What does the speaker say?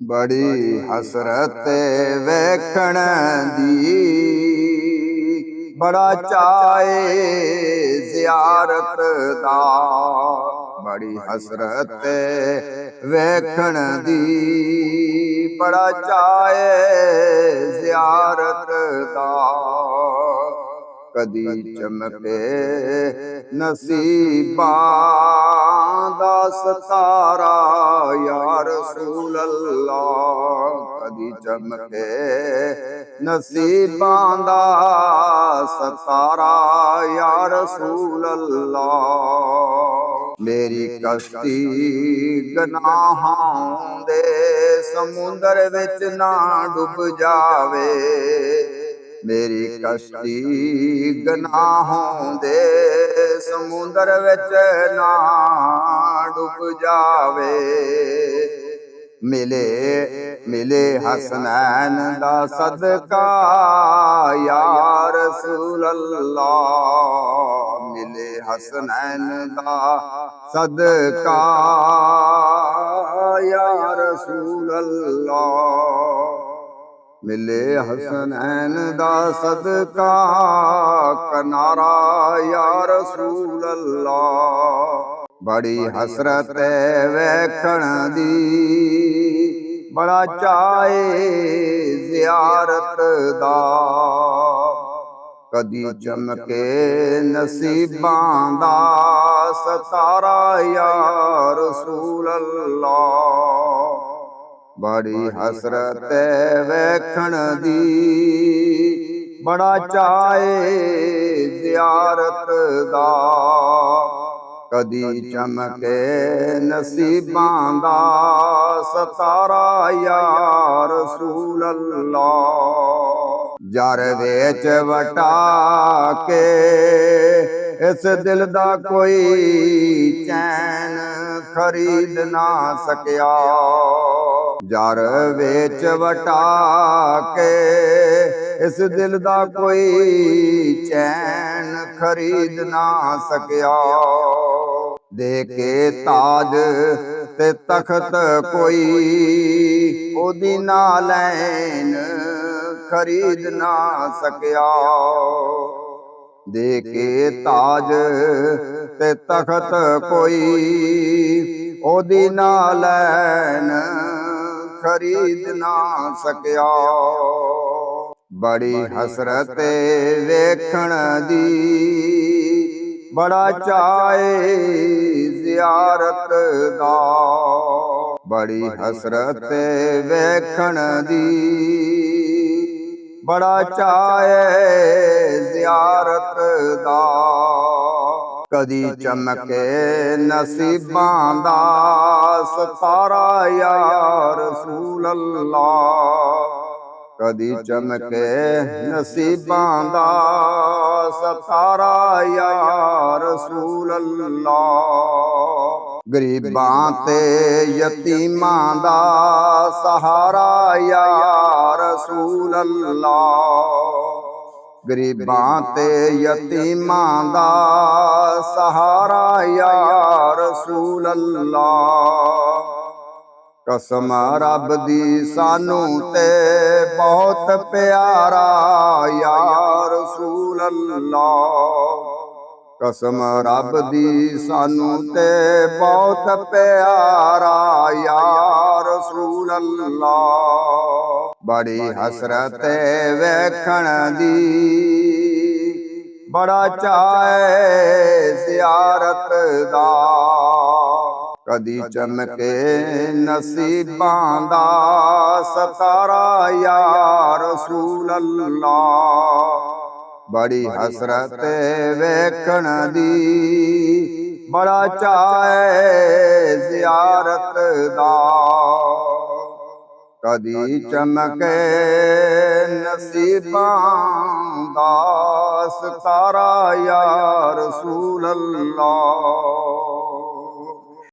ਬੜੀ ਹਸਰਤ ਵੇਖਣ ਦੀ, ਬੜਾ ਚਾਏ ਜ਼ਿਆਰਤ ਦਾ। ਬੜੀ ਹਸਰਤ ਵੇਖਣ ਦੀ, ਬੜਾ ਚਾਏ ਜ਼ਿਆਰਤ ਦਾ। ਕਦੀ ਚਮਕੇ ਨਸੀਬਾਂ ਦਾ ਸਤਾਰਾ ਯਾ ਰਸੂਲ ਅੱਲਾਹ। ਕਦੀ ਚਮਕੇ ਨਸੀਬਾਂ ਦਾ ਸਤਾਰਾ ਯਾ ਰਸੂਲ ਅੱਲਾਹ। ਮੇਰੀ ਕਸ਼ਤੀ ਗੁਨਾਹਾਂ ਦੇ ਸਮੁੰਦਰ ਵਿੱਚ ਨਾ ਡੁੱਬ ਜਾਵੇ। ਮੇਰੀ ਕਸ਼ਤੀ ਗੁਨਾਹਾਂ ਦੇ ਸਮੁੰਦਰ ਵਿੱਚ ਨਾ ਡੁੱਬ ਜਾਵੇ। ਮਿਲੇ ਹਸਨੈਨ ਦਾ ਸਦਕਾ ਯਾ ਰਸੂਲ ਅੱਲਾਹ। ਮਿਲੇ ਹਸਨੈਨ ਦਾ ਸਦਕਾ ਯਾ ਰਸੂਲ ਅੱਲਾਹ। ਮਿਲੇ ਹਸਨੈਨ ਦਾ ਸਦਕਾ ਕਿਨਾਰਾ ਯਾ ਰਸੂਲ ਅੱਲਾਹ। ਬੜੀ ਹਸਰਤ ਵੇਖਣ ਦੀ, ਬੜਾ ਚਾਏ ਜ਼ਿਆਰਤ ਦਾ। ਕਦੀ ਚਮਕੇ ਨਸੀਬਾਂ ਦਾ ਸਤਾਰਾ ਯਾ ਰਸੂਲ ਅੱਲਾਹ। ਬੜੀ ਹਸਰਤ ਵੇਖਣ ਦੀ, ਬੜਾ ਚਾਏ ਜ਼ਿਆਰਤ ਦਾ। ਕਦੀ ਚਮਕੇ ਨਸੀਬਾਂ ਦਾ ਸਤਾਰਾ ਯਾ ਰਸੂਲ ਅੱਲਾਹ। ਜਰ ਵਿੱਚ ਵਟਾ ਕੇ ਇਸ ਦਿਲ ਦਾ ਕੋਈ ਚੈਨ ਖਰੀਦ ਨਾ ਸਕਿਆ। ਜਰ ਵਿੱਚ ਵਟਾ ਕੇ ਇਸ ਦਿਲ ਦਾ ਕੋਈ ਚੈਨ ਖਰੀਦ ਨਾ ਸਕਿਆ। ਦੇ ਕੇ ਤਾਜ ਤੇ ਤਖਤ ਕੋਈ ਉਹਦੀ ਨਾਲੈਨ ਖਰੀਦ ਨਾ ਸਕਿਆ। ਦੇ ਕੇ ਤਾਜ ਤੇ ਤਖਤ ਕੋਈ ਉਹਦੀ ਨਾਲੈਨ ਖਰੀਦ ਨਾ ਸਕਿਆ। ਬੜੀ ਹਸਰਤ ਵੇਖਣ ਦੀ, ਬੜਾ ਚਾਏ ਜ਼ਿਆਰਤ ਦਾ। ਬੜੀ ਹਸਰਤ ਵੇਖਣ ਦੀ, ਬੜਾ ਚਾਏ ਜ਼ਿਆਰਤ ਦਾ। ਕਦੀ ਚਮਕੇ ਨਸੀਬਾਂ ਦਾ ਸਤਾਰਾ ਯਾ ਰਸੂਲ ਅੱਲਾਹ। ਕਦੀ ਚਮਕੇ ਨਸੀਬਾਂ ਦਾ ਸਤਾਰਾ ਯਾ ਰਸੂਲ ਅੱਲਾਹ। ਗਰੀਬਾਂ ਤੇ ਯਤੀਮਾਂ ਦਾ ਸਹਾਰਾ ਯਾ ਰਸੂਲ ਅੱਲਾਹ। ਗਰੀਬਾਂ ਤੇ ਯਤੀਮਾਂ ਦਾ ਸਹਾਰਾ ਯਾ ਰਸੂਲ ਅੱਲਾਹ। ਕਸਮ ਰੱਬ ਦੀ ਸਾਨੂੰ ਤੇ ਬਹੁਤ ਪਿਆਰਾ ਯਾ ਰਸੂਲ ਅੱਲਾਹ। ਕਸਮ ਰੱਬ ਦੀ ਸਾਨੂੰ ਤੇ ਬਹੁਤ ਪਿਆਰਾ ਯਾ ਰਸੂਲ ਅੱਲਾਹ। ਬੜੀ ਹਸਰਤ ਵੇਖਣ ਦੀ, ਬੜਾ ਚਾਏ ਜ਼ਿਆਰਤ ਦਾ। ਕਦੀ ਚਮਕੇ ਨਸੀਬਾਂ ਦਾ ਸਤਾਰਾ ਯਾ ਰਸੂਲ ਅੱਲਾਹ। ਬੜੀ ਹਸਰਤ ਵੇਖਣ ਦੀ, ਬੜਾ ਚਾਏ ਜ਼ਿਆਰਤ ਦਾ। ਕਦੀ ਚਮਕੇ ਨਸੀਬਾਂ ਦਾ ਸਤਾਰਾ ਯਾ ਰਸੂਲ ਅੱਲਾਹ।